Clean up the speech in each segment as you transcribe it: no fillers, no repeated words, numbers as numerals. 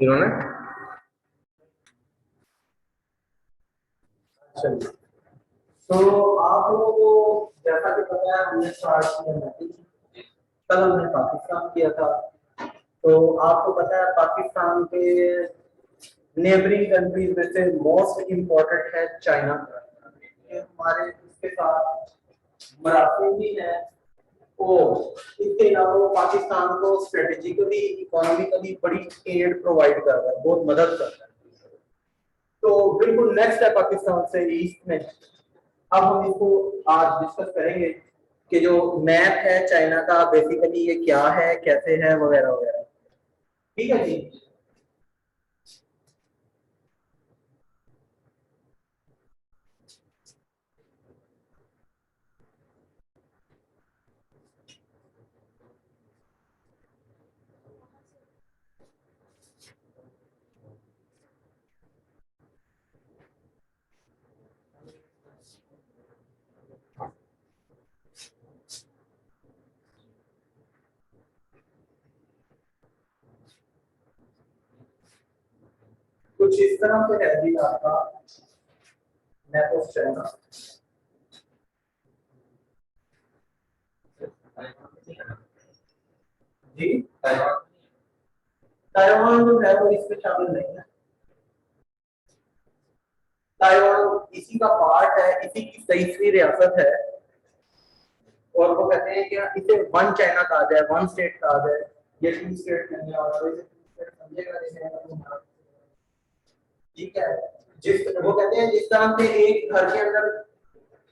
इन्होंने। चलिए, तो आप लोगों को जैसा कि पता है हमने स्टार्ट किया मैथिंग, कल हमने पाकिस्तान किया था। तो आपको पता है पाकिस्तान के नेबरिंग कंट्रीज में से मोस्ट इम्पोर्टेंट है चाइना। ये हमारे उसके साथ मराठे भी है, और इसके अलावा वो पाकिस्तान को स्ट्रेटेजिकली इकोनॉमिकली बड़ी एड प्रोवाइड कर रहा है, बहुत मदद कर रहा है। तो बिल्कुल नेक्स्ट है पाकिस्तान से ईस्ट में। अब हम इसको आज डिस्कस करेंगे कि जो मैप है चाइना का बेसिकली ये क्या है, कैसे है, वगैरह वगैरह। ठीक है जी। कुछ इस तरह से है जी आपका मैप ऑफ चाइना। जी, ताइवान जो है वो इसमें शामिल नहीं है। ताइवान इसी का पार्ट है, इसी की 23वीं रियासत है। और वो कहते हैं कि इसे वन चाइना कहा जाए, वन स्टेट कहा जाए। ये टू स्टेट नहीं है, और इसे टू स्टेट समझेगा नहीं। ठीक है। जिस वो कहते हैं जिस तरह से एक घर के अंदर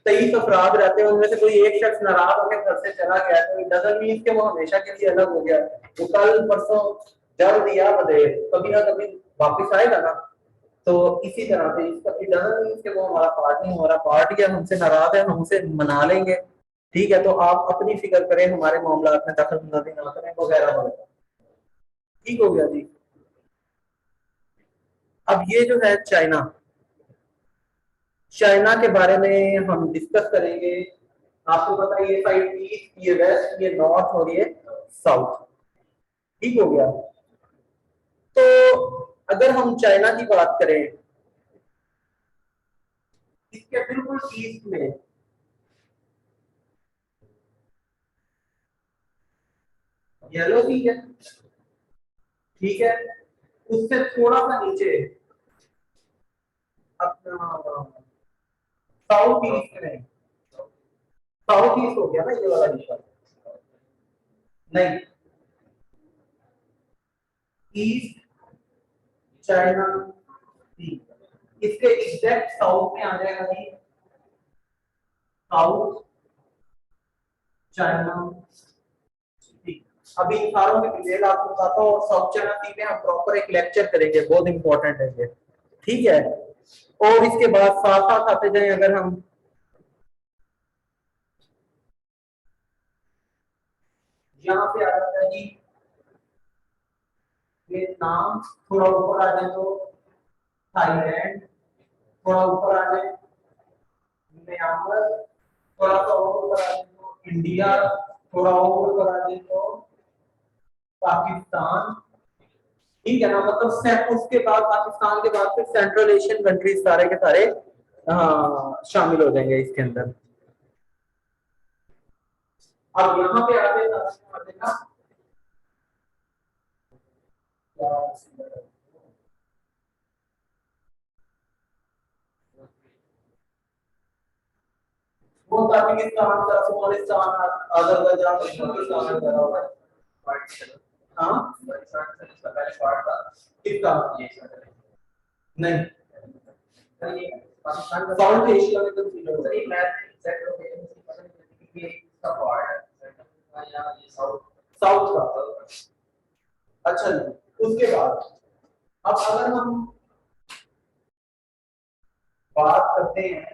23 अफराद रहते हैं, उनमें से कोई एक शख्स नाराज होकर घर से चला गया तो इट डजंट मीन कि वो हमेशा के लिए अलग हो गया। वो कल परसों जब दिया बदे कभी ना कभी वापस आएगा ना। तो इसी तरह से इसका इट डजंट मीन कि वो हमारा पार्ट नहीं, हमारा पार्ट या हमसे नाराज है, हम उसे मना लेंगे। ठीक है, तो आप अपनी फिक्र करें, हमारे मामला में दखल अंदाजी ना करें, वगैरह वगैरह। ठीक हो गया जी। अब ये जो है चाइना, चाइना के बारे में हम डिस्कस करेंगे। आपको पता है ये साइड ईस्ट, ये वेस्ट, ये नॉर्थ और ये साउथ। ठीक हो गया। तो अगर हम चाइना की बात करें, इसके बिल्कुल ईस्ट में येलो सी है। ठीक है, उससे थोड़ा सा नीचे अपना साउथ ईस्ट में, साउथ ईस्ट हो गया ना ये वाला हिस्सा। नहीं, ईस्ट चाइना सी, इसके एग्जैक्ट साउथ में आ जाएगा जी साउथ चाइना सी। अभी इन सारों की डिटेल आपको बताता हूँ, और साउथ चाइना सी में हम प्रॉपर एक लेक्चर करेंगे, बहुत इंपॉर्टेंट है ये। ठीक है। और इसके बाद साथ साथ आते जाए, अगर हम यहाँ पे आ जाता है जी वियतनाम, थोड़ा ऊपर आ जाए तो थाईलैंड, थोड़ा ऊपर आ जाए म्यांमार, थोड़ा सा और ऊपर आ जाए तो इंडिया, थोड़ा और ऊपर आ जाए तो पाकिस्तान। ठीक है ना, मतलब सेट उसके बाद पाकिस्तान के बाद फिर सेंट्रल एशियन कंट्रीज सारे के सारे शामिल हो जाएंगे इसके अंदर। अब यहाँ पे आते हैं वो ताजिकिस्तान का, अफगानिस्तान, अजरबैजान, उज्बेकिस्तान वगैरह होगा। हाँ, पहले पार्ट था किसका? नहीं, साउथ एशिया में तो सही मैप एग्जैक्ट लोकेशन पता नहीं कि इसका पार्ट है या ये साउथ, साउथ का। अच्छा जी, उसके बाद अब अगर हम बात करते हैं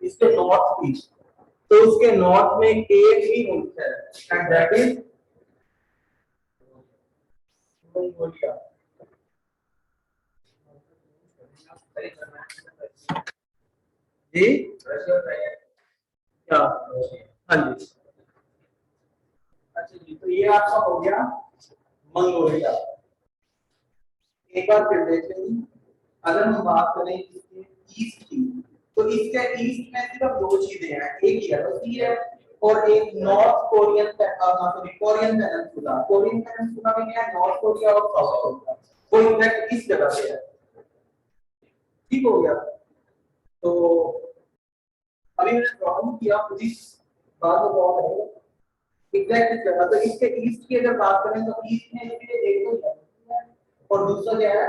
इसके नॉर्थ ईस्ट, तो उसके नॉर्थ में एक ही मुल्क है, एंड दैट इज मंगोलिया। जी क्या? हाँ जी। अच्छा जी, तो ये आपका हो गया मंगोलिया। एक बार फिर देख लेंगे, अगर हम बात करें इसके ईस्ट की, तो इसके ईस्ट में सिर्फ दो चीजें हैं, एक येलो सी है और एक north Korean Korean peninsula. Korean peninsula में क्या है, नॉर्थ कोरिया और साउथ कोरिया, वो एग्जैक्ट इस जगह पे है। ठीक हो गया। तो अभी मैंने ड्राइंग किया, जिस बात को ड्रॉ करेंगे एग्जैक्ट इस जगह। तो इसके ईस्ट की अगर बात करें तो ईस्ट में इसके एक तो है और दूसरा क्या है,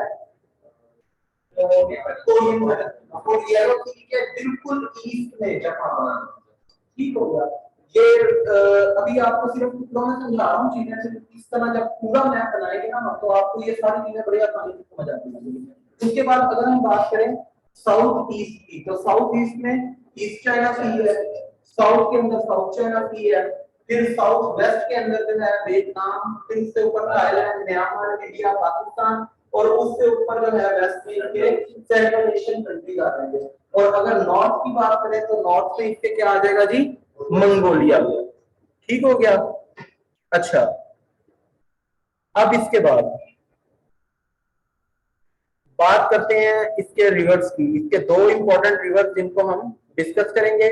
कोरियन पेनिनसुला। और येलो सी के बिल्कुल ईस्ट में जापान। ठीक हो गया। ये अभी आपको सिर्फ टुकड़ों में समझा रहा हूँ चीजें, सिर्फ इस तरह जब पूरा मैप बनाएंगे ना तो आपको ये सारी चीजें बड़ी आसानी से समझ आती हैं। उसके बाद अगर हम बात करें साउथ ईस्ट की, तो साउथ ईस्ट में ईस्ट चाइना सी है, साउथ के अंदर साउथ चाइना सी है, फिर साउथ वेस्ट के अंदर जो है वियतनाम, फिर उससे ऊपर थाईलैंड, म्यांमार, इंडिया, पाकिस्तान, और उससे ऊपर जो है वेस्ट में के सेंट्रल एशियन कंट्रीज आ जाएंगे। और अगर नॉर्थ की बात करें तो नॉर्थ में इसके क्या आ जाएगा जी, मंगोलिया। ठीक हो गया। अच्छा, अब इसके बाद बात करते हैं इसके रिवर्स की। इसके दो इंपॉर्टेंट रिवर्स जिनको हम डिस्कस करेंगे,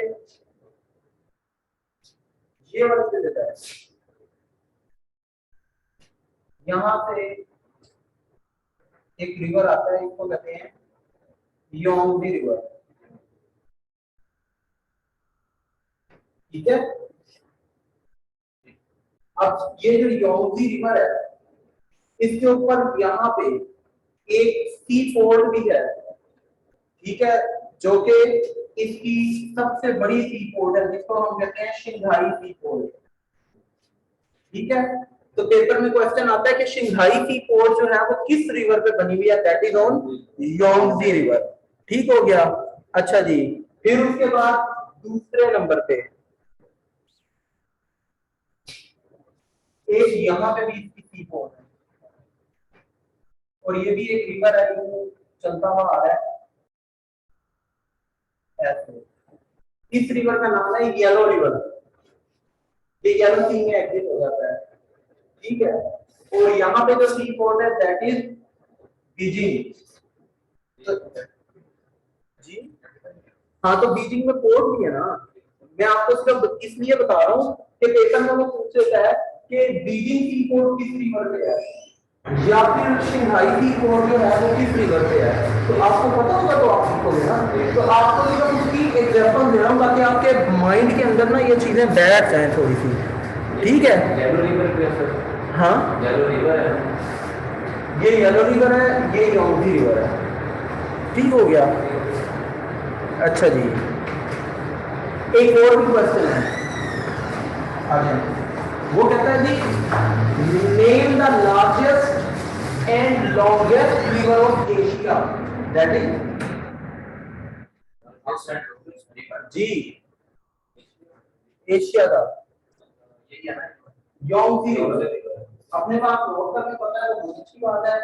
ये वाला से देता है, यहां से एक रिवर आता है, इसको कहते हैं योंगजी रिवर। ठीक है। अब ये जो योंगजी रिवर है, इसके ऊपर यहाँ पे एक सी पोर्ट भी है। ठीक है, जो कि इसकी सबसे बड़ी सी पोर्ट है, जिसको हम कहते हैं शंघाई सी पोर्ट। ठीक है, तो पेपर में क्वेश्चन आता है कि शंघाई सी पोर्ट जो है वो किस रिवर पे बनी हुई है, दैट इज ऑन योंगजी रिवर। ठीक हो गया। अच्छा जी, फिर उसके बाद दूसरे नंबर पे एक यहाँ पे भी इसकी सी पोर्ट है, और ये भी एक रिवर है जो चलता हुआ आ रहा है ऐसे। इस रिवर का नाम है येलो रिवर। ये येलो सी में एग्जिट हो जाता है। ठीक है, और यहाँ पे जो सी पोर्ट है दैट इज बीजिंग। जी हाँ, तो बीजिंग में पोर्ट भी है ना। मैं आपको सिर्फ इसलिए बता रहा हूँ कि पेपर में वो पूछ लेता है कि बीजिंग सी पोर्ट किस रिवर पे है, या फिर शंघाई सी पोर्ट जो है वो किस रिवर पे है। तो आपको पता होगा तो आप लिखोगे ना। तो आपको सिर्फ उसकी एग्जांपल दे रहा हूँ ताकि आपके माइंड के अंदर ना ये चीजें बैठ जाएं थोड़ी सी। ठीक है। येलो रिवर पे है। हाँ, येलो रिवर है, ये येलो रिवर है, ये योंगजी रिवर है। ठीक हो गया। अच्छा जी, एक और भी क्वेश्चन है। अच्छा, वो कहता है जी name the largest and longest river of Asia, that is जी एशिया का योंगजी रिवर। अपने पास नोट करके पता है तो बहुत अच्छी बात है।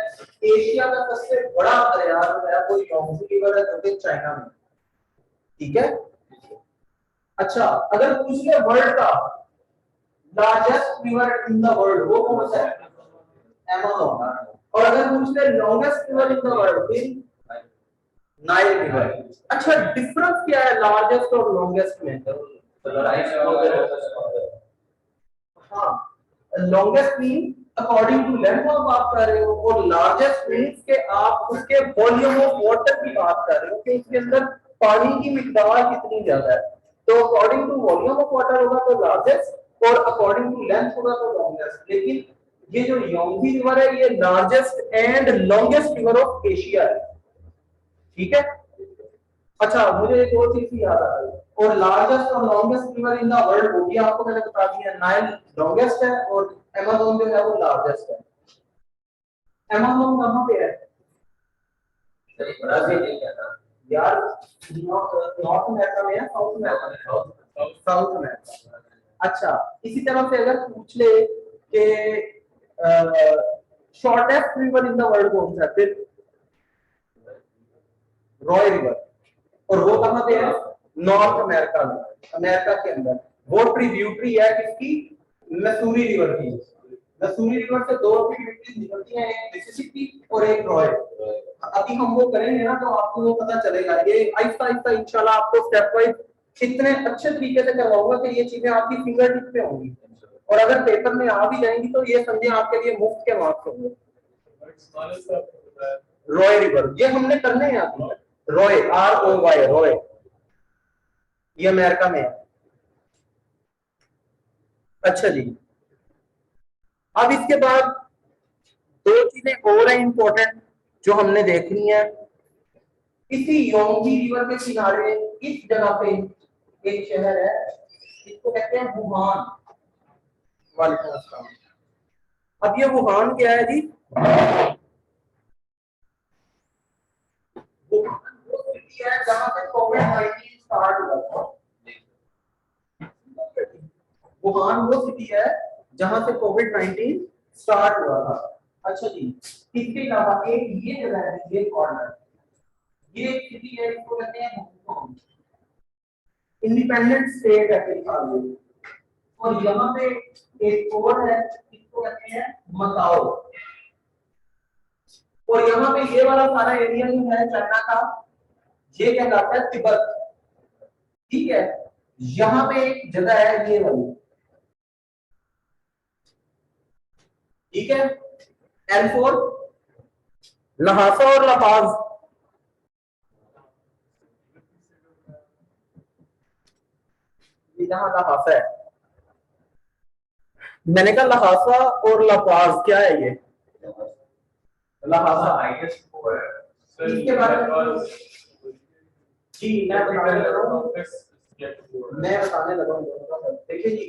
एशिया का सबसे बड़ा दरिया जो है वो योंगजी रिवर है, जो कि चाइना में। ठीक है। अच्छा, अगर पूछ ले वर्ल्ड का largest river in the world, वो कौन सा है, अमेज़न। और अगर पूछ ले longest river in the world, फिर नाइल रिवर। अच्छा, डिफरेंस क्या है लार्जेस्ट और लॉन्गेस्ट में? हाँ, longest mean according to length आप बात कर रहे हो, और लार्जेस्ट मीन्स के आप उसके वॉल्यूम ऑफ वाटर की बात कर रहे हो कि उसके अंदर पानी की मिकदार कितनी ज्यादा है। तो according to volume of water होगा तो लार्जेस्ट, और अकॉर्डिंग टू लेंथ होगा तो लॉन्गेस्ट। लेकिन ये जो योंगजी रिवर है ये largest and longest river of Asia है। ठीक है। अच्छा, मुझे एक और चीज याद आ गई, और लार्जेस्ट और longest river in the world वो भी आपको मैंने बता दिया। नाइल लॉन्गेस्ट है और अमेज़न जो है वो लार्जेस्ट है। अमेज़न कहां पे है यार? नॉर्थ अमेरिका में है, साउथ अमेरिका में? South America. अच्छा, इसी तरह से अगर पूछ ले कि shortest river in the world कौन सा है, फिर रॉय रिवर। और वो कहां पे है? नॉर्थ अमेरिका में, अमेरिका के अंदर। वो ट्रिब्यूटरी है किसकी? लसूरी रिवर की। लसूरी रिवर से दो ट्रिब्यूटरीज निकलती हैं, एक मिसिसिपी और एक रॉय। अभी हम वो करेंगे ना तो आपको वो पता चलेगा। ये आहिस्ता आहिस्ता इंशाल्लाह आपको स्टेप वाइज कितने अच्छे तरीके से करवाऊंगा कि ये चीजें आपकी फिंगर टिप पे होंगी, और अगर पेपर में आ भी जाएंगी तो ये समझे आपके लिए मुफ्त के मार्क्स होंगे। रॉय रिवर ये हमने करने हैं अभी। रॉय ROY रॉय, ये अमेरिका में है। अच्छा जी, अब इसके बाद दो चीजें और हैं इंपॉर्टेंट जो हमने देखनी है। इसी योंगी रिवर के किनारे इस जगह पे एक शहर है, इसको कहते हैं वुहान। वालेकुम अस्सलाम। अब ये वुहान क्या है जी? वुहान वो सिटी है जहां से कोविड-19 स्टार्ट हुआ था। वुहान वो सिटी है जहां से कोविड-19 स्टार्ट हुआ था। अच्छा जी, इसके अलावा एक ये जगह है, ये कॉर्नर, ये एक सिटी है, इसको कहते हैं हांगकांग। इंडिपेंडेंट स्टेट है फिलहाल ये। और यहाँ पे एक और है, इसको कहते हैं मकाओ। और यहाँ पे ये वाला सारा एरिया जो है चाइना का, ये क्या कहलाता है? तिब्बत। ठीक है, यहाँ पे एक जगह है ये वाली, ठीक है, L4 लहासा और लपाज। जहां लहासा है, मैंने कहा लहासा और लपाज क्या है ये? लहासा हाईएस्ट वो है। इसके बारे में जी मैं बताने लगा हूँ। देखिए जी,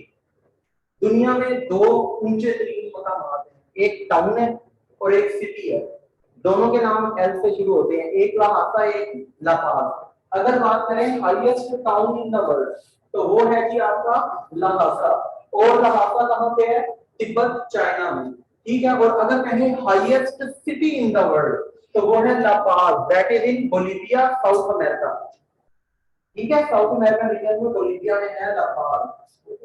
दुनिया में दो ऊंचे तरीन मकाम हैं, एक टाउन है और एक सिटी है। दोनों के नाम एल से शुरू होते हैं, एक लहासा एक लापाज। अगर बात करें highest town in the world तो वो है जी आपका लहासा। और लहासा कहाँ पे है? तिब्बत चाइना में। ठीक है, और अगर कहें highest city in the world तो वो है La Paz, that is in Bolivia, South America. ठीक है, साउथ अमेरिकन रीजन में बोलिविया में है लापाज।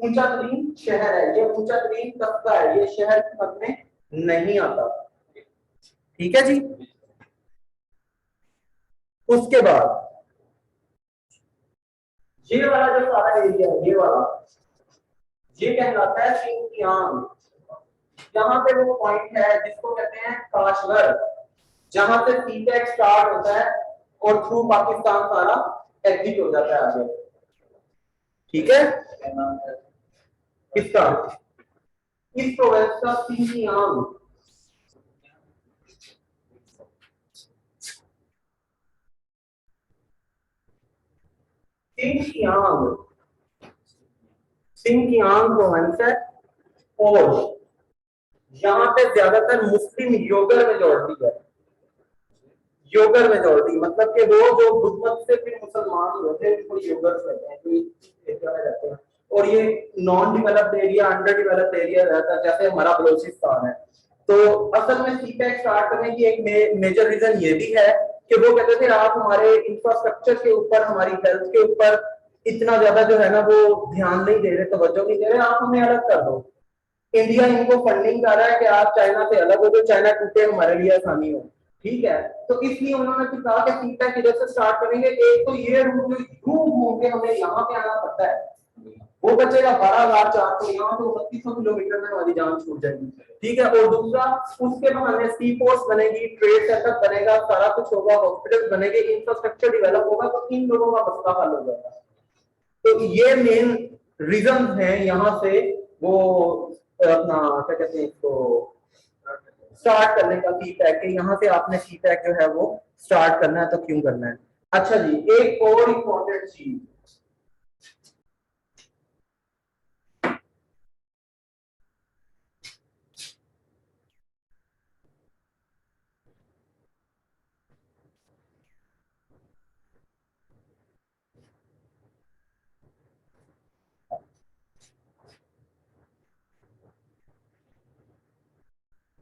ऊंचा तरीन शहर है ये, ऊंचा तरीन कस्बा है ये, शहर की हद में नहीं आता। ठीक है जी, उसके बाद ये वाला जो सारा एरिया है, ये वाला, ये कहलाता है सिंकियांग। यहाँ पे वो पॉइंट है जिसको कहते हैं काशगर, जहां से सीटेक स्टार्ट होता है और थ्रू पाकिस्तान सारा एग्जिट हो जाता है आगे। ठीक है, किसका? इस प्रोविंस का सिंकियांग। सिंकियांग, सिंकियांग प्रोविंस है, और यहाँ पे ज्यादातर मुस्लिम योगर मेजोरिटी है। योगर मेजोरिटी मतलब कि वो जो बुद्ध मत से फिर मुसलमान होते हैं उनको योगर्स कहते हैं, जो इस एरिया में रहते हैं। और ये non developed area, under developed area रहता है, जैसे हमारा बलोचिस्तान है। तो असल में सीपेक स्टार्ट करने की एक मेजर रीजन ये भी है कि वो कहते थे आप हमारे इंफ्रास्ट्रक्चर के ऊपर, हमारी हेल्थ के ऊपर इतना ज्यादा जो है ना वो ध्यान नहीं दे रहे, तवज्जो नहीं दे रहे, आप हमें अलग कर दो। इंडिया इनको फंडिंग कर रहा है कि आप चाइना से अलग हो, तो चाइना टूटे हमारे लिए आसानी हो। ठीक है, तो इसलिए उन्होंने फिर कहा कि सीपेक इधर से स्टार्ट करेंगे। एक तो ये रूट जो यूं घूम के हमें यहाँ पे आना पड़ता है, वो बचेगा 12,400, यहाँ तो 3200 किलोमीटर में हमारी जान छूट जाएगी। ठीक है, और दूसरा उसके बहाने सी पोस्ट बनेगी, ट्रेड सेटअप बनेगा, सारा कुछ होगा, हॉस्पिटल बनेंगे, इंफ्रास्ट्रक्चर डेवलप होगा, तो इन लोगों का मसला हल हो जाएगा। तो ये मेन रीजन है यहाँ से वो अपना क्या कहते हैं इसको स्टार्ट करने का फीडबैक है। यहाँ से आपने फीडबैक जो है वो स्टार्ट करना है, तो क्यों करना है। अच्छा जी, एक और इम्पोर्टेंट चीज,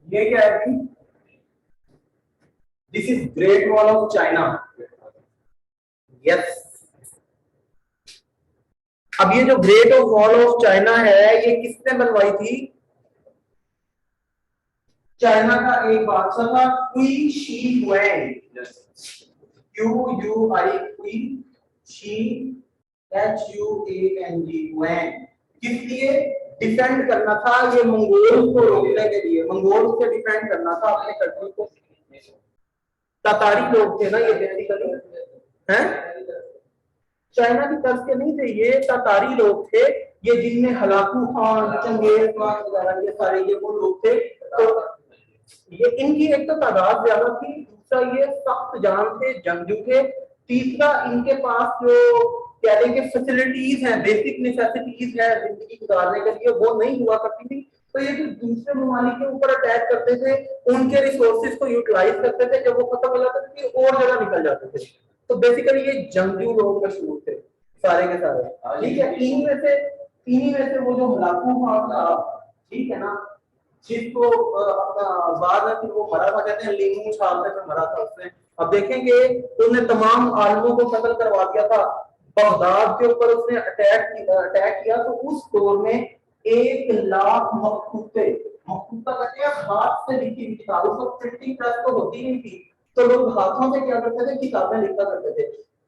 ये क्या है? This is great wall of China. Yes, अब ये जो ग्रेट वॉल ऑफ चाइना है ये किसने बनवाई थी? चाइना का एक बादशाह था Qin Shi Huang, Q U I Qin Shi H U A N G Huang. किस लिए डिफेंड करना था? ये मंगोल को रोकने के लिए, मंगोल से डिफेंड करना था अपने कंट्री को। तातारी लोग थे ना ये बेसिकली, हैं? चाइना की तरफ के नहीं थे ये, तातारी लोग थे ये, जिनमें हलाकू खान, चंगेज खान वगैरह ये सारे ये वो लोग थे। तो ये इनकी एक तो तादाद ज्यादा थी, दूसरा ये सख्त जान थे, जंगजू थे, तीसरा इनके पास जो कह लेंगे फैसिलिटीज हैं, बेसिक नेसेसिटीज है जिंदगी गुजारने के लिए, वो नहीं हुआ करती थी। तो ये जो दूसरे ममालिक के ऊपर अटैक करते थे, उनके रिसोर्सेज को यूटिलाइज करते थे, जब वो खत्म हो जाते थे और जगह निकल जाते थे। तो बेसिकली ये जंगजू लोग मशहूर थे सारे के सारे, ठीक है। इन्हीं में से वो जो हलाकू खान था, ठीक है ना, जिसको अपना बाद में फिर वो मरा था, कहते हैं लीमू छालने में मरा था उसने। अब देखेंगे उन्होंने तमाम आलमों को कत्ल करवा दिया था, बगदाद के ऊपर उसने अटैक किया। तो उस दौर में 1 लाख मखतूते, मखतूता कहते हैं हाथ से लिखी हुई किताब, उसको प्रिंटिंग प्रेस तो होती नहीं थी, तो लोग हाथों से क्या करते थे, किताबें लिखा करते थे।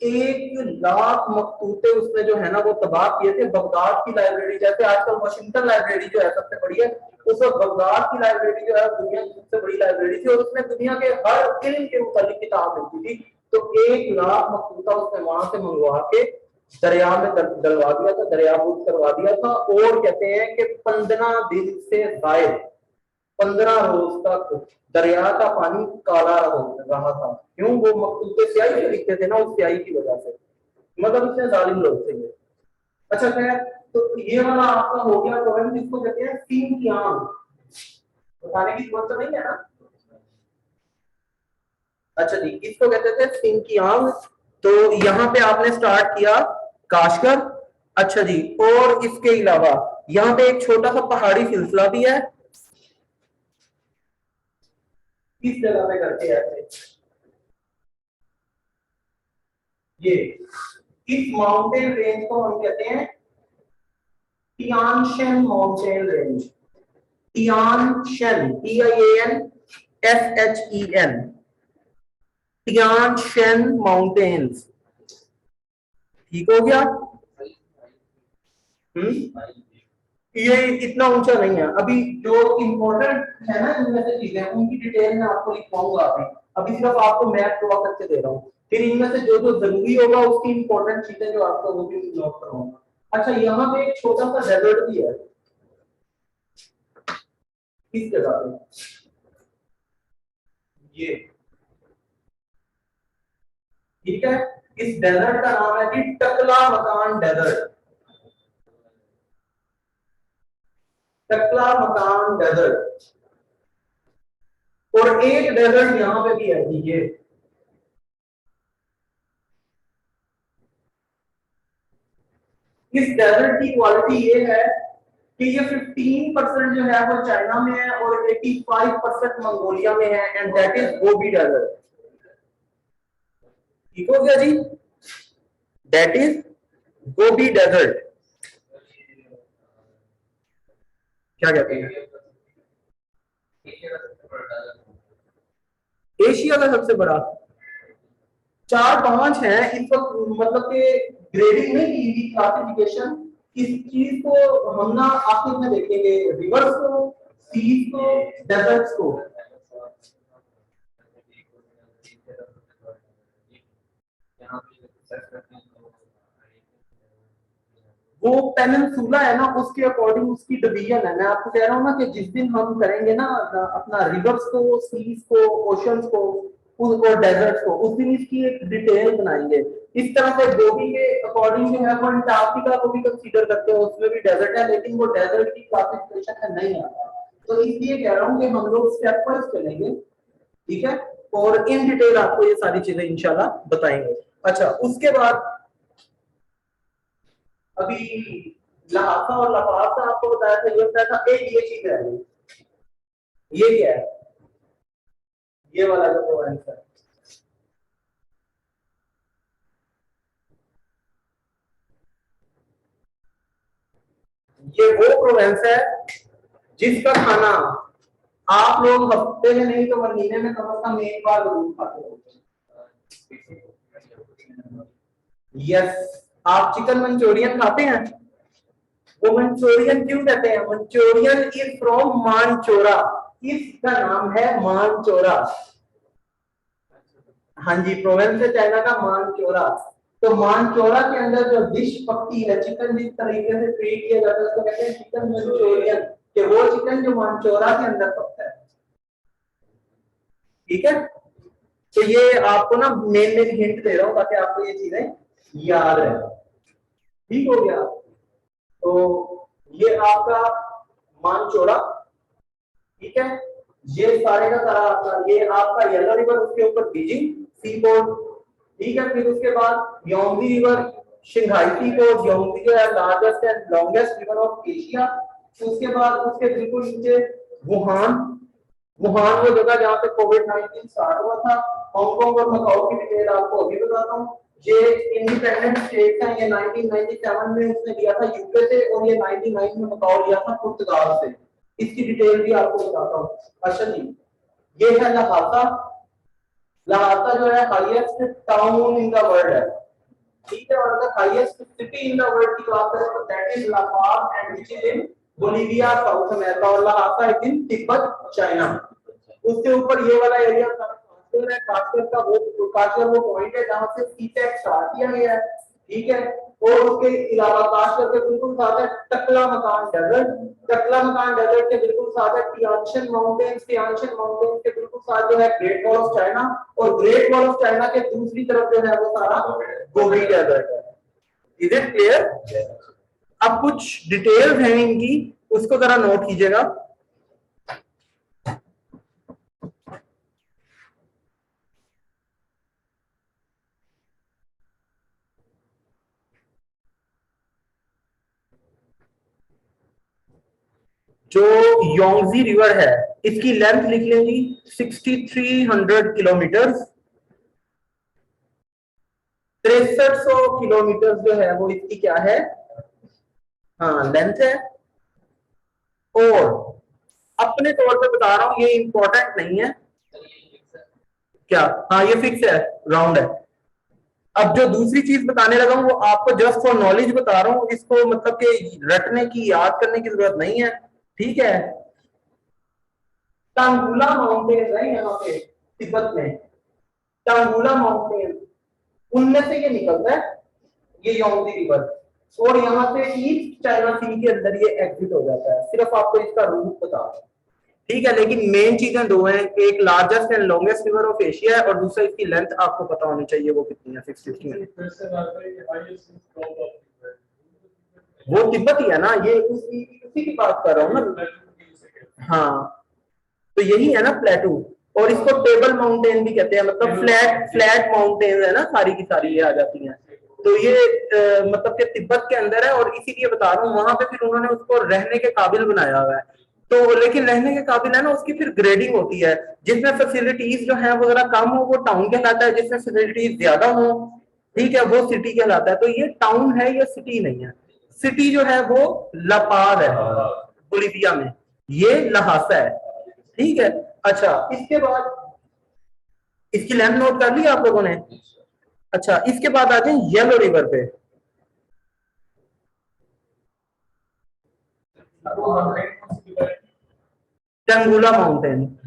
1 लाख मखतूते उसने जो है ना वो तबाह किए थे। बगदाद की लाइब्रेरी, जैसे आजकल वाशिंगटन लाइब्रेरी जो है सबसे बड़ी है, उस वक्त बगदाद की लाइब्रेरी जो है दुनिया की सबसे बड़ी लाइब्रेरी थी, और उसमें दुनिया के हर इल्म के मुताबिक किताब मिलती थी। तो 1 लाख मखतूता उसने वहां से मंगवा के दरिया में डलवा दिया था, दरियाबूद करवा दिया था। और कहते हैं कि 15 दिन से जायद, 15 रोज तक दरिया का पानी काला रहा था। क्यों? वो मखतूते स्याही से लिखते थे ना, उस स्याही की वजह से। मतलब इतने जालिम लोग थे ये। अच्छा खैर, तो ये वाला आपका हो गया पोएम, जिसको कहते हैं सीन की आंख। बताने की जरूरत तो नहीं है ना? अच्छा जी, इसको कहते थे सीन की आंख। तो यहाँ पे आपने स्टार्ट किया काशगर। अच्छा जी, और इसके अलावा यहाँ पे एक छोटा सा पहाड़ी सिलसिला भी है, किस जगह पे करते हैं ऐसे? ये इस माउंटेन रेंज को हम कहते हैं Tianshan mountain range. Tianshan, TIANSHEN, Tianshan mountains. ठीक हो गया? ये इतना ऊंचा नहीं है। अभी जो इम्पोर्टेंट है ना इनमें से चीजें, उनकी डिटेल में आपको लिखवाऊंगा। अभी सिर्फ आपको मैप ड्रॉ करके दे रहा हूँ, फिर इनमें से जो जो जरूरी होगा उसकी इंपॉर्टेंट चीजें जो आपको वो भी नोट करवाऊंगा। अच्छा, यहाँ पे एक छोटा सा डेजर्ट भी है, किस जगह पे? ये, ठीक है। इस डेजर्ट का नाम है कि टकला मकान डेजर्ट। टकला मकान डेजर्ट। और एक डेजर्ट यहाँ पे भी है, ये इस डेजर्ट की क्वालिटी ये है कि ये 15% जो है वो चाइना में है और 85% मंगोलिया में है, and that is Gobi desert. ठीक हो गया जी? That is Gobi desert. क्या कहते हैं? एशिया का सबसे बड़ा? 4-5 है इस वक्त, मतलब कि ग्रेडिंग नहीं की गई, क्लासिफिकेशन। इस चीज को हम ना आखिर में देखेंगे, रिवर्स को, सीज को, डेजर्ट्स को। वो पेनिनसुला है ना, उसके अकॉर्डिंग उसकी डिवीजन है। मैं आपको कह रहा हूँ ना कि जिस दिन हम करेंगे ना अपना रिवर्स को, सीज को, ओशंस को और डेजर्ट्स को, उस दिन इसकी एक डिटेल बनाएंगे। इस तरह से गोबी के अकॉर्डिंग जो है वो अंटार्कटिका को भी कंसीडर करते हैं, उसमें भी डेजर्ट है, लेकिन वो डेजर्ट की क्लासिफिकेशन में नहीं आता। तो इसलिए कह रहा हूँ कि हम लोग स्टेप वाइज चलेंगे, ठीक है, और इन डिटेल आपको ये सारी चीजें इंशाल्लाह बताएंगे। अच्छा, उसके बाद अभी लहासा और लफाफा आपको बताया था, ये बताया था, एक ये चीज है, ये क्या है? ये वाला जो प्रोवाइड है, ये वो प्रोवेंस है जिसका खाना आप लोग हफ्ते में नहीं तो महीने में कम से कम एक बार जरूर खाते हो। यस, आप चिकन मंचूरियन खाते हैं? वो मंचूरियन क्यों कहते हैं? मंचूरियन इज फ्रॉम मानचोरा, इसका नाम है मानचोरा। हाँ जी, प्रोवेंस है चाइना का मानचोरा। तो मानचोरा के अंदर जो डिश पकती है, चिकन जिस तरीके से ट्रीट किया जाता है उसको कहते हैं चिकन मंचूरियन, कि वो चिकन जो मानचोरा के अंदर पकता है। ठीक है, तो ये आपको ना मेन हिंट दे रहा हूं ताकि आपको ये चीजें याद रहे। ठीक हो गया? तो ये आपका मानचोरा, ठीक है, ये सारे का सारा आपका, ये आपका येलो रिवर, उसके ऊपर बीजिंग सी पोर्ट, ठीक है। फिर उसके बाद योंगजी रिवर, शंघाई सी पोर्ट, योंगजी जो है largest and longest river of Asia. उसके बाद उसके बिल्कुल नीचे वुहान, वुहान वो जगह जहां पे कोविड-19 स्टार्ट हुआ था। हांगकांग और मकाओ की डिटेल आपको अभी बताता हूँ। ये इंडिपेंडेंट स्टेट है, ये 1997 में उसने लिया था यूके से, और ये 99 में मकाओ लिया था पुर्तगाल से। इसकी डिटेल भी आपको बताता हूँ। अच्छा जी, ये है लहासा। लहासा जो है highest town in the world है, ठीक है। और अगर highest city in the world की बात करें तो that is La Paz and which is in Bolivia, South America. और Lhasa is in Tibet, China. उसके ऊपर ये वाला एरिया काश्मीर का वो काश्मीर वो पॉइंट है जहां से सीटेक स्टार्ट किया गया है, ठीक है। और उसके अलावा काश्मीर के बिल्कुल साथ है टकला मकान डेजर्ट। टकला मकान डेजर्ट के बिल्कुल साथ है टियानशन माउंटेन्स। टियानशन माउंटेन्स के बिल्कुल साथ जो है ग्रेट वॉल ऑफ चाइना, और ग्रेट वॉल ऑफ चाइना के दूसरी तरफ जो है वो सारा गोबी डेजर्ट है। Is it clear? अब कुछ डिटेल्स हैं इनकी, उसको जरा नोट कीजिएगा। जो योंगजी रिवर है इसकी लेंथ लिख लेंगी 6300 किलोमीटर, 6300 किलोमीटर जो है वो इसकी क्या है, हाँ लेंथ है। और अपने तौर पे बता रहा हूं, ये इंपॉर्टेंट नहीं है क्या, हाँ ये फिक्स है, राउंड है। अब जो दूसरी चीज बताने लगा हूं वो आपको जस्ट फॉर नॉलेज बता रहा हूं, इसको मतलब कि रटने की, याद करने की जरूरत नहीं है, ठीक है। टांगुला माउंटेन है यहाँ पे तिब्बत में, टांगुला माउंटेन, उनमें से ये निकलता है ये योंगजी रिवर, और यहाँ से ईस्ट चाइना सी के अंदर ये एग्जिट हो जाता है। सिर्फ आपको इसका रूट बता रहा हूं, ठीक है। लेकिन मेन चीजें दो हैं, एक largest and longest river of Asia है, और दूसरा इसकी लेंथ आपको पता होनी चाहिए वो कितनी है, 650। वो तिब्बत ही है ना, ये उसी की बात कर रहा हूँ ना। हाँ, तो यही है ना प्लेटू, और इसको टेबल माउंटेन भी कहते हैं, मतलब फ्लैट माउंटेन है ना, सारी की सारी ये आ जाती हैं। तो ये मतलब कि तिब्बत के अंदर है, और इसीलिए बता रहा हूँ वहां पे फिर उन्होंने उसको रहने के काबिल बनाया हुआ है। तो लेकिन रहने के काबिल है ना, उसकी फिर ग्रेडिंग होती है, जिसमें फैसिलिटीज जो है वो जरा कम हो वो टाउन कहलाता है, जिसमें फैसिलिटीज ज्यादा हो, ठीक है, वो सिटी कहलाता है। तो ये टाउन है, ये सिटी नहीं है। सिटी जो है वो लापाज है बोलिविया में, ये लहासा है, ठीक है। अच्छा, इसके बाद इसकी लेंथ नोट कर ली आप लोगों ने? अच्छा, इसके बाद आ जाए येलो रिवर पे। टंगुला माउंटेन,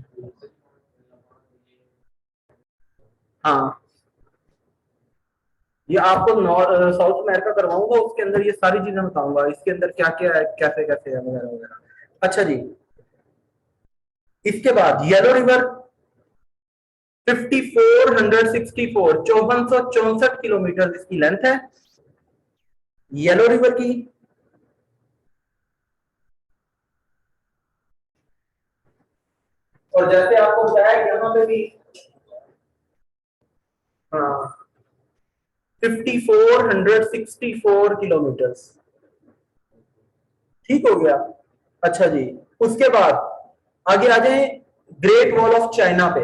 हाँ ये आपको साउथ अमेरिका करवाऊंगा, उसके अंदर ये सारी चीजें बताऊंगा, इसके अंदर क्या क्या है, कैसे कैसे है, वगैरह वगैरह। अच्छा जी, इसके बाद येलो रिवर 5464, 5464 किलोमीटर इसकी लेंथ है येलो रिवर की। और जैसे आपको बताया यहाँ पे भी, हाँ 5464 किलोमीटर, ठीक हो गया। अच्छा जी, उसके बाद आगे आ जाए ग्रेट वॉल ऑफ चाइना पे।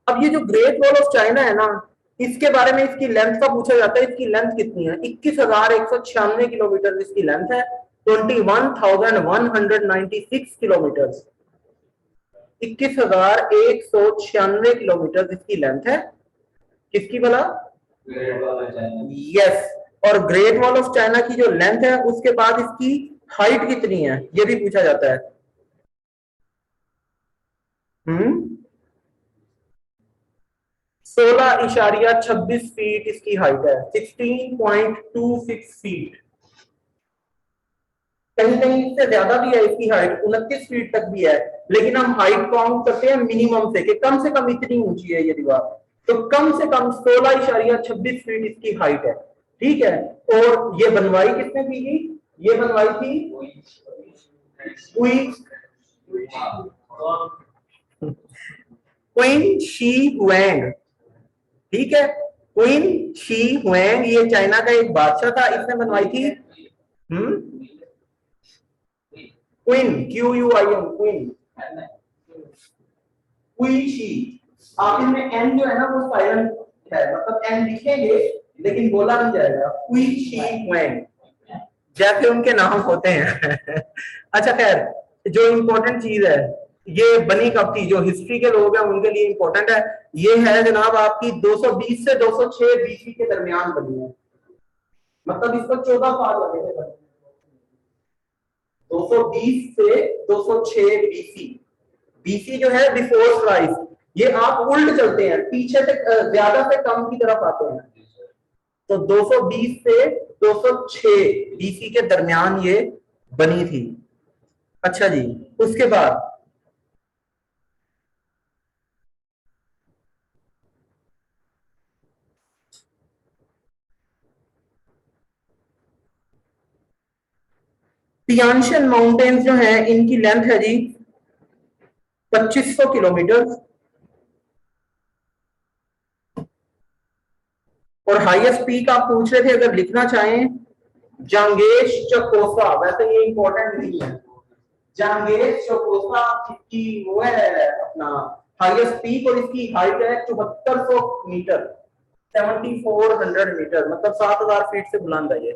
अब ये जो ग्रेट वॉल ऑफ चाइना है ना, इसके बारे में, इसकी लेंथ का पूछा जाता है, इसकी लेंथ कितनी है? 21,196 किलोमीटर इसकी लेंथ है, 21,196 किलोमीटर, 21,196 किलोमीटर इसकी लेंथ है। किसकी भला? यस। और ग्रेट वॉल ऑफ चाइना की जो लेंथ है उसके बाद इसकी हाइट कितनी है ये भी पूछा जाता है। 16.26 फीट इसकी हाइट है, 16.26 फीट। कहीं कहीं इससे ज्यादा भी है, इसकी हाइट 29 फीट तक भी है, लेकिन हम हाइट काउंट करते हैं मिनिमम से कि कम से कम इतनी ऊंची है ये दीवार। तो कम से कम 16.26 फीट इसकी हाइट है, ठीक है। और ये बनवाई किसने की थी? ये बनवाई थी क्वीन शी हुएंग, ठीक है। क्वीन शी हुएंग ये चाइना का एक बादशाह था, इसने बनवाई थी। क्वीन, QUIN, क्वीन, क्वी शी। आखिर में एन जो है ना वो साइलेंट है, मतलब एन लिखेंगे लेकिन बोला नहीं जाएगा। क्वी शी हुएंग जैसे उनके नाम होते हैं। अच्छा खैर, जो इंपॉर्टेंट चीज है ये बनी कब थी, जो हिस्ट्री के लोग हैं उनके लिए इंपॉर्टेंट है। ये है जनाब आपकी 220 से 206 BC के दरमियान बनी है, मतलब इसको 14 साल लगे थे। 220 से 206 BC। BC जो है बिफोर क्राइस्ट, ये आप उल्ट चलते हैं, पीछे से ज्यादा से कम की तरफ आते हैं। तो 220 से 206 BC के दरमियान ये बनी थी। अच्छा जी, उसके बाद तियानशन माउंटेन्स जो है इनकी लेंथ है जी 2500 किलोमीटर। और हाईएस्ट पीक आप पूछ रहे थे, अगर लिखना चाहें जांगेश चकोसा, वैसे ये इंपॉर्टेंट नहीं है। जांगेश चकोसा इसकी वो है अपना हाईएस्ट पीक, और इसकी हाइट है 7400 मीटर, 7400 मीटर, मतलब 7000 फीट से बुलंद है ये।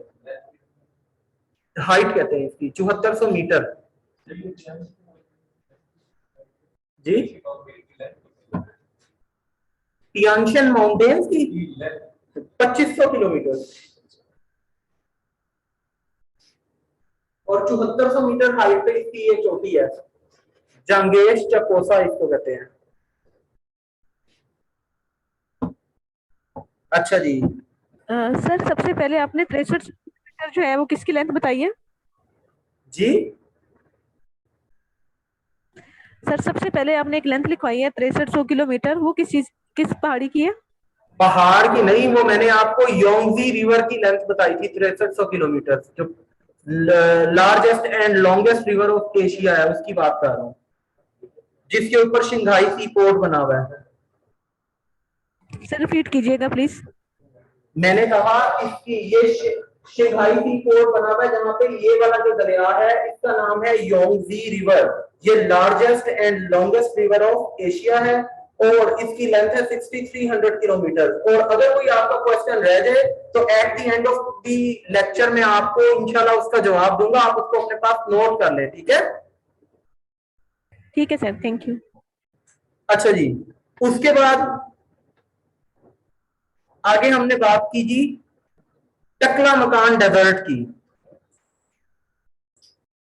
हाइट कहते हैं इसकी 7400 मीटर जी। तियानशन माउंटेन्स की 2500 किलोमीटर और 7400 मीटर हाइट पे इसकी ये चोटी है। जंगेश चकोसा इसको कहते हैं। अच्छा जी। सर सबसे पहले आपने 63 मीटर जो है वो किसकी लेंथ बताई है जी? सर सबसे पहले आपने एक लेंथ लिखवाई है 6300 किलोमीटर, वो किस पहाड़ी की है? पहाड़ की नहीं, वो मैंने आपको योंगजी रिवर की लेंथ बताई थी 6300 किलोमीटर, जो largest and longest river of Asia है उसकी बात कर रहा हूँ, जिसके ऊपर शंघाई सी पोर्ट बना हुआ है। सर रिपीट कीजिएगा प्लीज। मैंने कहा इसकी ये शंघाई सी पोर्ट बना हुआ है जहां पे ये वाला जो दरिया है इसका नाम है योंगजी रिवर। ये largest and longest river of Asia है और इसकी लेंथ है 6300 किलोमीटर। और अगर कोई आपका क्वेश्चन रह जाए तो at the end of the lecture में आपको इंशाल्लाह उसका जवाब दूंगा, आप उसको अपने पास नोट कर लें, ठीक है? ठीक है सर, थैंक यू। अच्छा जी, उसके बाद आगे हमने बात की जी टकला मकान डेजर्ट की।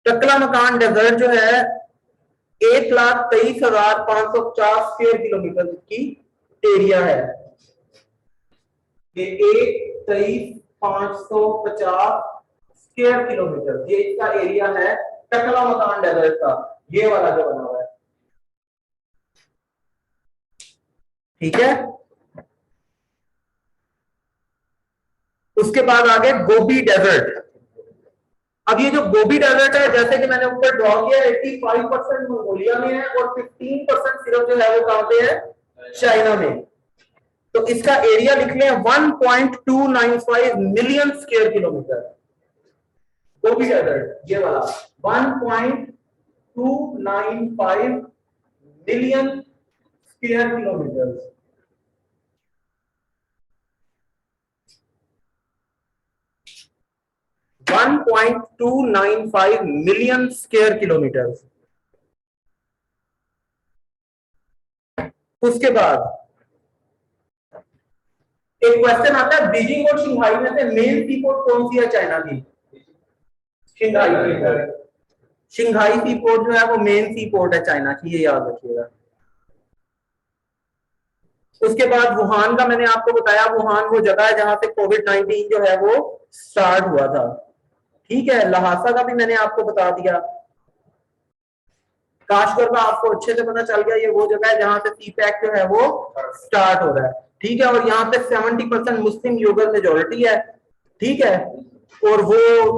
टकला मकान डेजर्ट जो है 1,23,550 स्क्वायर किलोमीटर की एरिया है। ये 1,23,550 स्क्वायर किलोमीटर ये इसका एरिया है टकला मकान डेजर्ट का, ये वाला जो बना हुआ है, ठीक है। उसके बाद आगे गोबी डेजर्ट। अब ये जो गोबी डेजर्ट है, जैसे कि मैंने ऊपर ड्रॉ किया, 85% मंगोलिया में है और 15% सिर्फ जो है वो कहां पे है? चाइना में। तो इसका एरिया लिख लें 1.295 million square kilometre. Gobi desert ये वाला 1.295 million square kilometre. 1.295 million square kilometre. उसके बाद एक क्वेश्चन आता है, बीजिंग और शंघाई में से मेन सी पोर्ट कौन सी है चाइना की? शंघाई। शंघाई सी पोर्ट जो है वो मेन सी पोर्ट है चाइना की, ये याद रखिएगा। उसके बाद वुहान का मैंने आपको बताया, वुहान वो जगह है जहां से कोविड-19 जो है वो स्टार्ट हुआ था। ठीक है, लहासा का भी मैंने आपको बता दिया। काशगर का आपको अच्छे से पता चल गया, ये वो जगह है जहां से सीपैक जो है वो स्टार्ट हो रहा है। ठीक है, और यहाँ पे 70% मुस्लिम यूजर मेजोरिटी है। ठीक है, और वो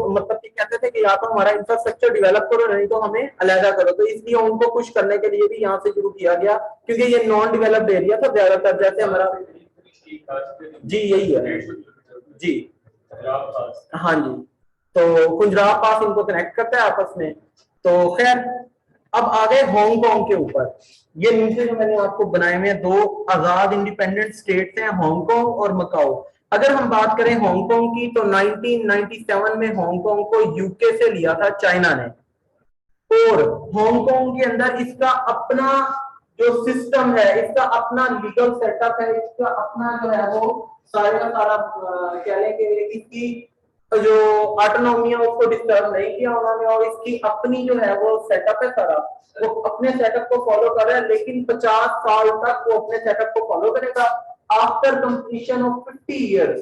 मतलब कि कहते थे कि या तो हमारा इंफ्रास्ट्रक्चर डेवलप करो नहीं तो हमें अलहदा करो, तो इसलिए उनको कुछ करने के लिए भी यहाँ से शुरू किया गया, क्योंकि ये नॉन डेवलप्ड एरिया था ज्यादातर, जैसे हमारा। जी यही है जी, हाँ जी। तो कुंजराब पास इनको कनेक्ट करता है आपस में। तो खैर, अब आ गए हांगकांग के ऊपर। ये नीचे जो मैंने आपको बनाए हुए दो आजाद इंडिपेंडेंट स्टेट्स हैं, हांगकांग और मकाओ। अगर हम बात करें हांगकांग की, तो 1997 में हांगकांग को यूके से लिया था चाइना ने, और हांगकांग के अंदर इसका अपना जो सिस्टम है, इसका अपना लीगल सेटअप है, इसका अपना जो है वो सारे का सारा कह लें कि इसकी जो ऑटोनॉमी है उसको डिस्टर्ब नहीं किया उन्होंने, और इसकी अपनी जो है वो सेटअप है सारा, वो अपने सेटअप को फॉलो कर रहा है, लेकिन 50 साल तक वो अपने सेटअप को फॉलो करेगा। आफ्टर कंप्लीशन ऑफ 50 इयर्स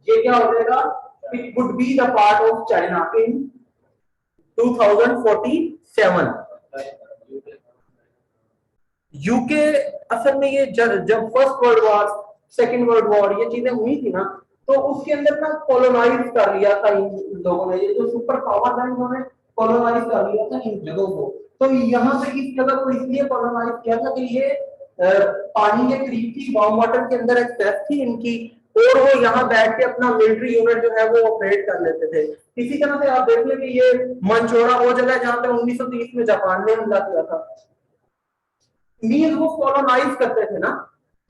ये क्या हो जाएगा, it would be the part of China in 2047। UK असल में ये जब first world war, second world war ये चीजें हुई थी ना, तो उसके अंदर ना कॉलोनाइज कर लिया था इन लोगों ने, ये जो सुपर पावर था इन्होंने कॉलोनाइज कर लिया था इन जगहों को। तो यहाँ से इस जगह को इसलिए कॉलोनाइज किया था कि ये पानी के करीब थी, वार्म वाटर के अंदर एक्सेस थी इनकी, और वो यहाँ बैठ के अपना मिलिट्री यूनिट जो है वो ऑपरेट कर लेते थे। इसी तरह से आप देख लें कि ये मंचोड़ा वो जगह है जहाँ पे 1930 में जापान ने हमला किया था, मीन वो कॉलोनाइज करते थे ना,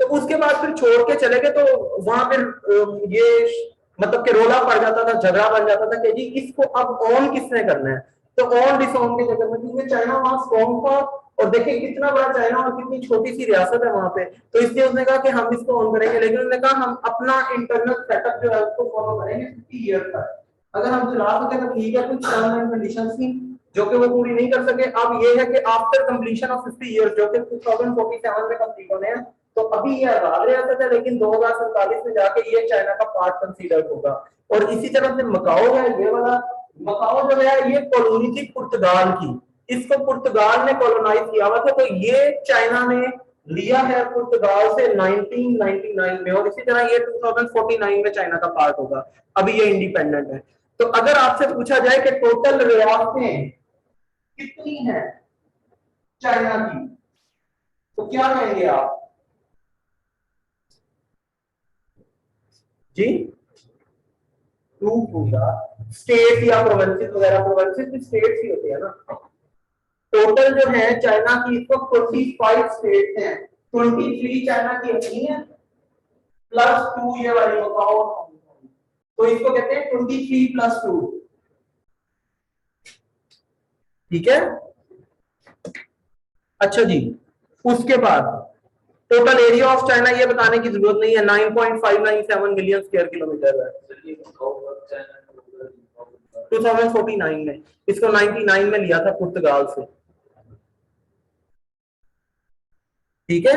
तो उसके बाद फिर छोड़ के चले गए, तो वहां फिर ये मतलब कि रोला पड़ जाता था, झगड़ा बन जाता था कि जी इसको अब ऑन किसने करना है। तो ऑन डिसऑन के चक्कर में, क्योंकि चाइना वहां स्ट्रॉन्ग था, और देखिए कितना बड़ा चाइना और कितनी छोटी सी रियासत है वहां पे, तो इसलिए उसने कहा कि हम इसको ऑन करेंगे, लेकिन उसने कहा हम अपना इंटरनल सेटअप जो है उसको फॉलो करेंगे 50 ईयर तक। अगर हम चला सके तो ठीक है, कुछ टर्म एंड कंडीशंस थी जो कि वो पूरी नहीं कर सके। अब ये है कि आफ्टर कंप्लीशन ऑफ 50 इयर्स, जो कि 2047 में कंप्लीट होने हैं, तो अभी ये आजाद रियासत है, लेकिन 2047 में जाके ये चाइना का पार्ट कंसीडर होगा। और इसी तरह से मकाओ है, ये वाला मकाओ जो है ये कॉलोनी थी पुर्तगाल की, इसको पुर्तगाल ने कॉलोनाइज किया हुआ था, तो ये चाइना ने लिया है पुर्तगाल से 1999 में, और इसी तरह ये 2049 में चाइना का पार्ट होगा। अभी ये इंडिपेंडेंट है। तो अगर आपसे पूछा जाए कि टोटल रियासतें कितनी है चाइना की, तो क्या कहेंगे आप जी? 2 पूरा स्टेट या प्रोविंसेस वगैरह, प्रोविंसेस भी स्टेट्स ही होते हैं ना। टोटल जो है चाइना की इस वक्त 25 स्टेट्स हैं, 23 चाइना की अपनी है, प्लस 2 ये वाली बताओ, तो इसको कहते हैं 23 प्लस 2। ठीक है, अच्छा जी। उसके बाद टोटल एरिया ऑफ चाइना ये बताने की जरूरत नहीं है, 9.597 मिलियन स्क्वायर किलोमीटर है 2049 में। इसको 99 में लिया था पुर्तगाल से। ठीक है,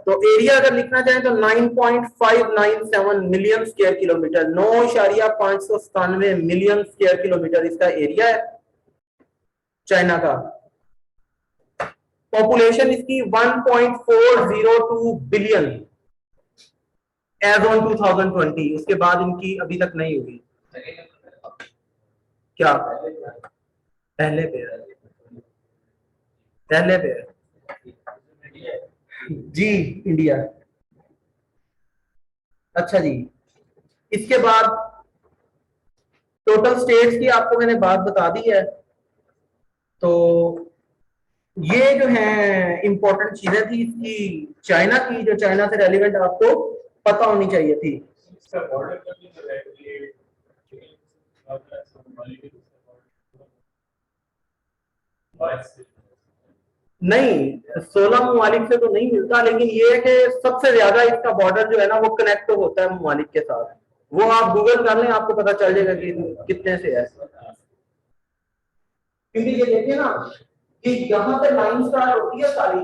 तो एरिया अगर लिखना चाहें तो 9.597 million square kilometre, 9.597 million square kilometre इसका एरिया है चाइना का। पॉपुलेशन इसकी 1.402 बिलियन एज ऑन 2020, उसके बाद इनकी अभी तक नहीं हुई। क्या पहले पे है? पहले पे है जी, इंडिया। अच्छा जी, इसके बाद टोटल स्टेट्स की आपको मैंने बात बता दी है। तो ये जो है इंपॉर्टेंट चीजें थी इसकी चाइना की, जो चाइना से रेलिवेंट आपको पता होनी चाहिए थी। नहीं, 16 ममालिक से तो नहीं मिलता, लेकिन ये है कि सबसे ज्यादा इसका बॉर्डर जो है ना वो कनेक्ट होता है ममालिक के साथ। वो आप गूगल कर लें, आपको पता चल जाएगा कि कितने से है। क्योंकि ये देखिए ना कि यहाँ पे लाइन स्टार्ट होती है सारी,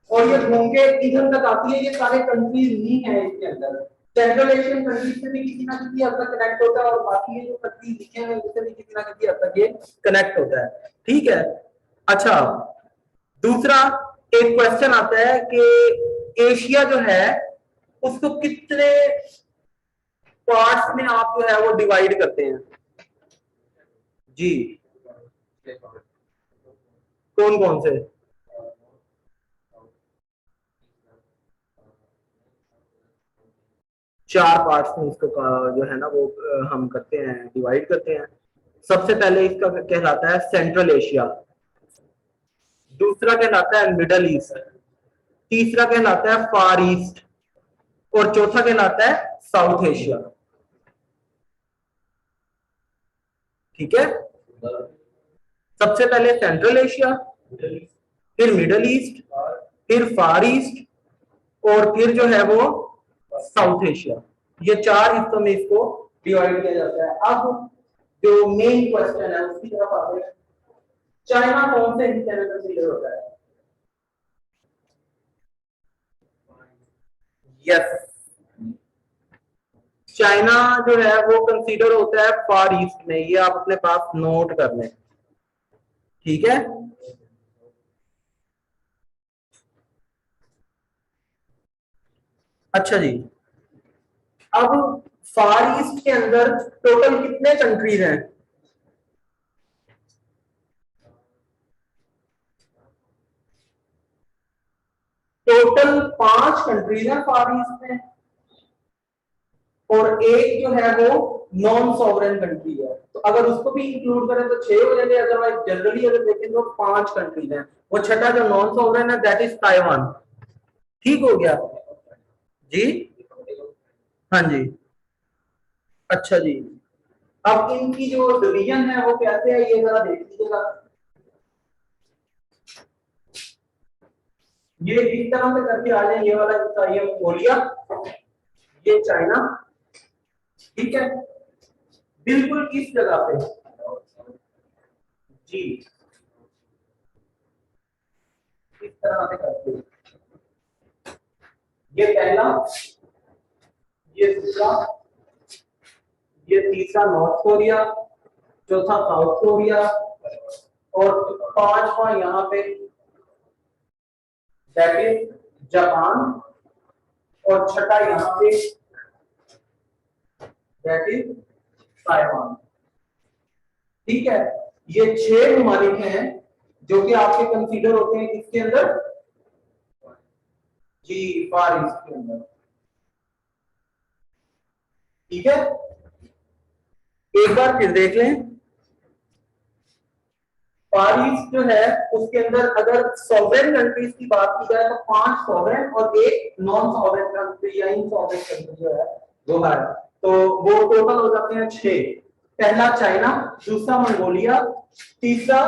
और ये घूम के इधर तक आती है। ये सारे कंट्रीज नहीं है इसके अंदर। सेंट्रल एशियन कंट्रीज से भी किसी ना किसी हद तक कनेक्ट होता है, और बाकी ये जो कंट्रीज लिखे हैं उससे भी किसी ना किसी हद तक ये कनेक्ट होता है। ठीक है। अच्छा, दूसरा एक क्वेश्चन आता है कि एशिया जो है उसको कितने पार्ट्स में आप जो है वो डिवाइड करते हैं जी? कौन कौन से? चार पार्ट्स में इसको जो है ना वो हम करते हैं, डिवाइड करते हैं। सबसे पहले इसका कहलाता है सेंट्रल एशिया, दूसरा कहलाता है मिडल ईस्ट, तीसरा कहलाता है फार ईस्ट, और चौथा कहलाता है साउथ एशिया। ठीक है। सबसे पहले सेंट्रल एशिया, फिर मिडल ईस्ट, फिर फार ईस्ट, और फिर जो है वो साउथ एशिया। ये चार हिस्सों में इसको डिवाइड किया जाता है। अब जो मेन क्वेश्चन है उसकी तरफ आते हैं। चाइना कौन से हिस्से में कंसीडर होता है? यस, चाइना जो है वो कंसीडर होता है फार ईस्ट में। ये आप अपने पास नोट कर लें। ठीक है। अच्छा जी, अब फार ईस्ट के अंदर टोटल कितने कंट्रीज हैं? टोटल 5 कंट्रीज हैं फार ईस्ट में, और एक जो है वो नॉन सॉवरेन कंट्री है। तो अगर उसको भी इंक्लूड करें तो 6 हो जाएंगे। अदरवाइज जनरली अगर देखें तो 5 कंट्रीज हैं। वो छठा जो नॉन सॉवरेन है दैट इज ताइवान। ठीक हो गया जी? हाँ जी। अच्छा जी, अब इनकी जो डिवीजन है वो कैसे है ये जरा देख लीजिएगा। ये इस तरह से करके आ जाए। ये वाला हिस्सा ये मंगोलिया, ये चाइना। ठीक है। बिल्कुल किस जगह पे जी? इस तरह से करते हैं। ये पहला, ये दूसरा, ये तीसरा नॉर्थ कोरिया, चौथा साउथ कोरिया, और पांचवा यहाँ पे दैट इज जापान, और छठा यहाँ पे दैट इज ताइवान। ठीक है। ये 6 ममालिक हैं जो कि आपके कंसीडर होते हैं किसके अंदर जी? फार ईस्ट के अंदर। ठीक है। एक बार फिर देख लें। फार ईस्ट जो है उसके अंदर अगर सॉवरेन कंट्रीज की बात की जाए तो 5 सॉवरेन और एक नॉन सॉवरेन कंट्री या इन सॉवरेन कंट्री जो है वो है। तो वो टोटल हो जाते हैं 6। पहला चाइना, दूसरा मंगोलिया, तीसरा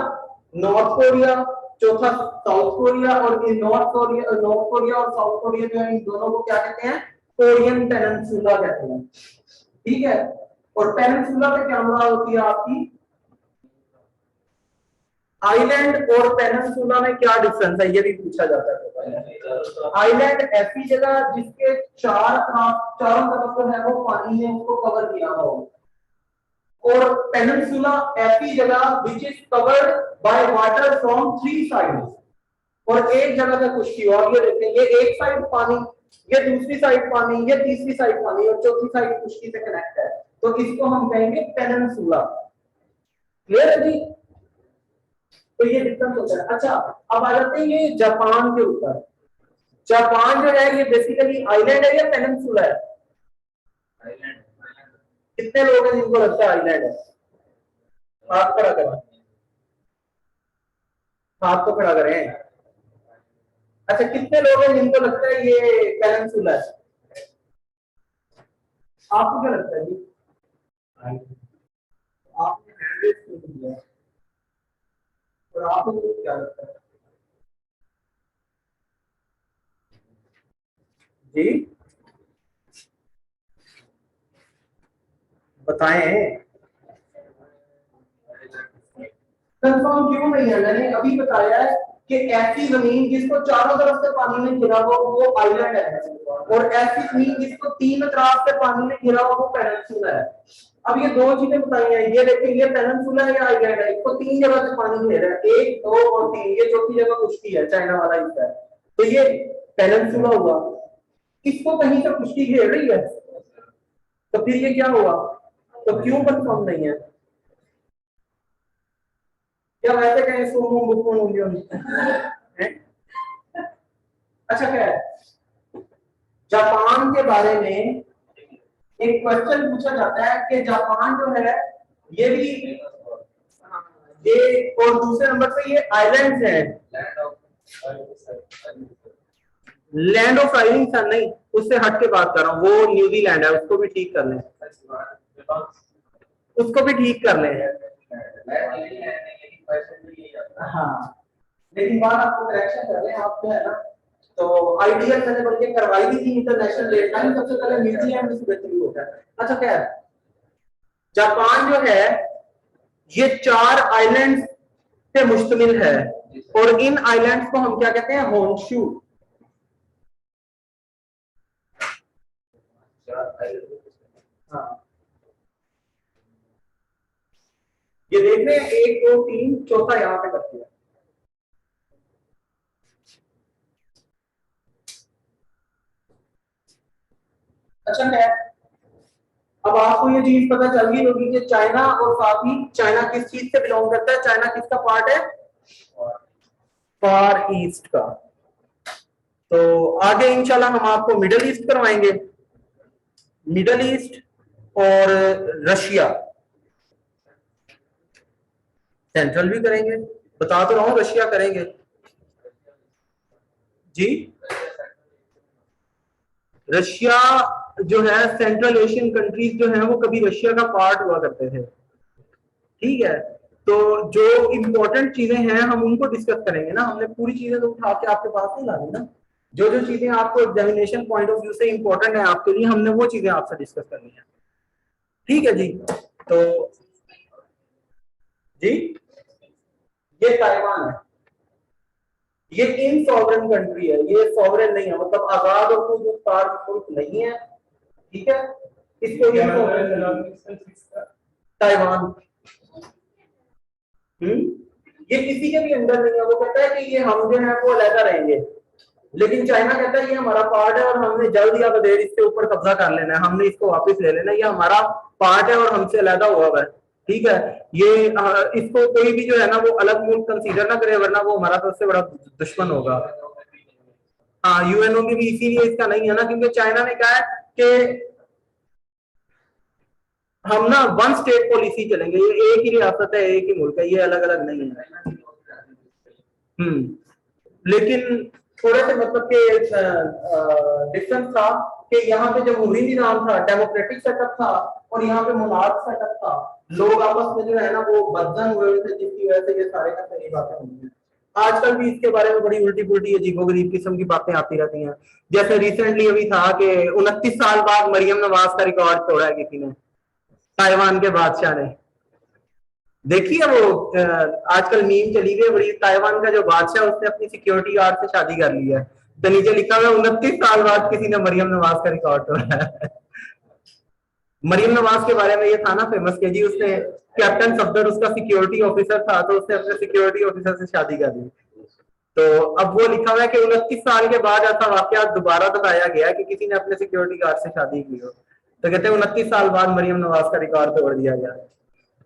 नॉर्थ कोरिया, चौथा साउथ कोरिया, और ये नॉर्थ कोरिया और साउथ कोरिया जो है इन दोनों को क्या कहते हैं? कोरियन पेनिनसुला कहते हैं। ठीक है। और पेनिनसुला पे क्या मुराद होती है आपकी? आइलैंड और पेनिनसुला में क्या डिफरेंस है ये भी पूछा जाता है। आइलैंड ऐसी जगह जिसके चारों तरफ जो है वो पानी ने उसको कवर किया हो, और पेनिनसुला ऐसी जगह which is covered by water from 3 sides, और एक जगह से खुश्की हो। अब ये देखते हैं, ये एक साइड पानी, ये दूसरी साइड पानी, ये तीसरी साइड पानी, और चौथी साइड खुश्की से कनेक्ट है। तो इसको हम कहेंगे पेनिनसुला। क्लियर है जी? तो ये डिफरेंस होता है। अच्छा, अब आ जाते हैं ये जापान के ऊपर। जापान जो है ये बेसिकली आइलैंड है या पेनिनसुला है? आइलैंड। कितने लोग हैं जिनको लगता है आइलैंड है? हाथ खड़ा करें, हाथ तो खड़ा करें। अच्छा, कितने लोग हैं जिनको लगता है ये पेनिनसुला है? आपको क्या लगता है जी? और आपको क्या लगता है जी, बताएं। कंफर्म क्यों नहीं है? मैंने अभी बताया है कि ऐसी जमीन जिसको चारों तरफ से पानी में घिरा हो वो आइलैंड है, और ऐसी जमीन जिसको तीन तरफ से पानी में घिरा हो वो पेनिनसुला है। अब ये दो चीजें बताई हैं, ये देखिए ये पेनिनसुला है या आइलैंड है, इसको तीन जगह से पानी घेरा है, एक दो और तीन, ये चौथी जगह खुश्की है, चाइना वाला हिस्सा है, तो ये पेनिनसुला हुआ। इसको कहीं से खुश्की घेर रही है, तो फिर ये क्या हुआ? तो क्यों कंफर्म नहीं है? या वैसे कहें सुमो बुको नूलियो हैं? अच्छा क्या है, जापान के बारे में एक क्वेश्चन पूछा जाता है कि जापान जो है ये भी, ये और दूसरे नंबर पे ये आइलैंड्स हैं, लैंड ऑफ राइजिंग सन नहीं, उससे हट के बात कर रहा हूँ, वो न्यूजीलैंड है, उसको भी ठीक कर लें, उसको भी ठीक कर लें। हाँ, लेकिन बात आपको करेक्शन कर रहे हैं आप जो है ना, तो आईडीएल मैंने बल्कि करवाई भी थी इंटरनेशनल रेट टाइम, सबसे पहले म्यूजियम में शुरू होता है। अच्छा क्या है, जापान जो है ये 4 आइलैंड्स पे मुश्तमिल है, और इन आइलैंड्स को हम क्या कहते हैं? होन्शू। हाँ, ये देख रहे हैं 1 2 3, चौथा यहाँ पे करते हैं। अच्छा क्या है, अब आपको ये चीज पता चल गई होगी कि चाइना, और साथ ही चाइना किस चीज से बिलोंग करता है, चाइना किसका पार्ट है? फार ईस्ट का। तो आगे इंशाल्लाह हम आपको मिडल ईस्ट करवाएंगे, मिडल ईस्ट और रशिया, सेंट्रल भी करेंगे, बता तो रहा हूं रशिया करेंगे जी। रशिया जो है, सेंट्रल एशियन कंट्रीज जो है वो कभी रशिया का पार्ट हुआ करते थे, ठीक है। तो जो इंपॉर्टेंट चीजें हैं हम उनको डिस्कस करेंगे ना, हमने पूरी चीजें तो उठा के आपके पास नहीं लानी ना, जो जो चीजें आपको एग्जामिनेशन पॉइंट ऑफ व्यू से इंपॉर्टेंट है आपके लिए, हमने वो चीजें आपसे डिस्कस करनी है, ठीक है जी। तो जी, ये ताइवान है, ये इन सॉवरेन कंट्री है, ये सॉवरेन नहीं है, मतलब आजाद और खुद मुख्तार मुल्क नहीं है, ठीक है। इसको ताइवान, ये किसी के भी अंदर नहीं है, वो कहता है कि ये हम जो है वो अलग रहेंगे, लेकिन चाइना कहता है ये हमारा पार्ट है और हमने जल्द या बदेर इसके ऊपर कब्जा कर लेना है, हमने इसको वापस ले लेना है, ये हमारा पार्ट है और हमसे अलग हुआ है, ठीक है। ये इसको कोई भी जो है ना वो अलग मुल्क कंसीडर ना करे, वरना वो हमारा सबसे बड़ा दुश्मन होगा। हाँ, यूएनओ की भी इसीलिए इसका नहीं है ना, क्योंकि चाइना ने कहा है कि हम ना वन स्टेट पॉलिसी चलेंगे, ये एक ही रियासत है, एक ही मुल्क है, ये अलग अलग नहीं है। लेकिन थोड़े से मतलब के डिफरेंस था कि यहाँ पे जमहूरी निजाम था, डेमोक्रेटिक सेटअप था, और यहाँ पे मोनार्क सेटअप था, लोग आपस में जो है ना वो बदजन हुए थे, जिसकी वजह से ये सारे का सही बातें हुई हैं। आजकल भी इसके बारे में बड़ी उल्टी पुल्टी अजीबोगरीब किस्म की बातें आती रहती हैं, जैसे रिसेंटली अभी था कि 29 साल बाद मरियम नवाज का रिकॉर्ड तोड़ा है किसी ने, ताइवान के बादशाह ने। देखिए वो आजकल मीम चली गई बड़ी, ताइवान का जो बादशाह उसने अपनी सिक्योरिटी गार्ड से शादी कर ली है, तो नीचे लिखा हुआ 29 साल बाद किसी ने मरियम नवाज का रिकॉर्ड तोड़ा है। मरियम नवाज के बारे में ये था ना फेमस कि जी उसने, कैप्टन सफदर उसका सिक्योरिटी ऑफिसर था, तो उसने अपने सिक्योरिटी ऑफिसर से शादी कर ली। तो अब वो लिखा हुआ है कि 29 साल के बाद ऐसा वाकया दोबारा बताया गया कि किसी ने अपने सिक्योरिटी गार्ड से शादी की हो, तो कहते हैं 29 साल बाद मरियम नवाज का रिकॉर्ड तोड़ दिया गया।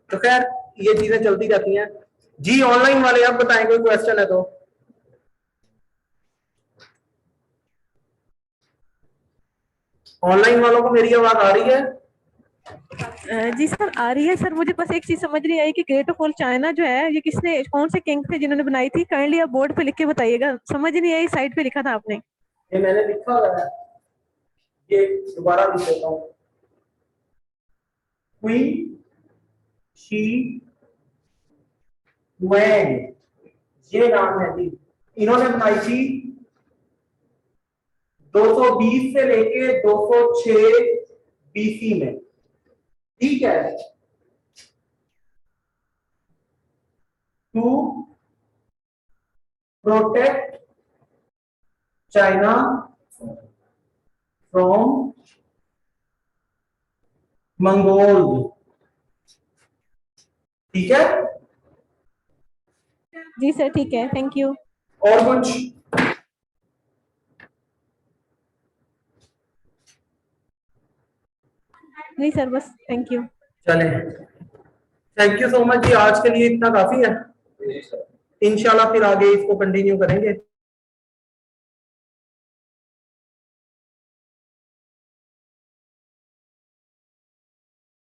तो खैर ये चीजें चलती रहती हैं जी। ऑनलाइन वाले आप बताएं, कोई क्वेश्चन है तो। ऑनलाइन वालों को मेरी आवाज आ रही है? जी सर आ रही है सर, मुझे बस एक चीज समझ नहीं आई कि ग्रेट ऑफ ऑल चाइना जो है ये किसने, कौन से किंग थे जिन्होंने बनाई थी? काइंडली आप बोर्ड पे लिख के बताइएगा, समझ नहीं आई, साइड पे लिखा था आपने। ये मैंने लिखा हुआ है, ये दोबारा लिख देता हूँ। क्वीन शी वैंग, ये नाम है जी, इन्होंने बनाई थी 220 से लेके 206 बीसी में, ठीक है, to protect China from Mongol, ठीक है। जी सर ठीक है, थैंक यू। और कुछ? नहीं सर बस, थैंक यू। चले, थैंक यू सो मच जी, आज के लिए इतना काफी है, इंशाल्लाह फिर आगे इसको कंटिन्यू करेंगे।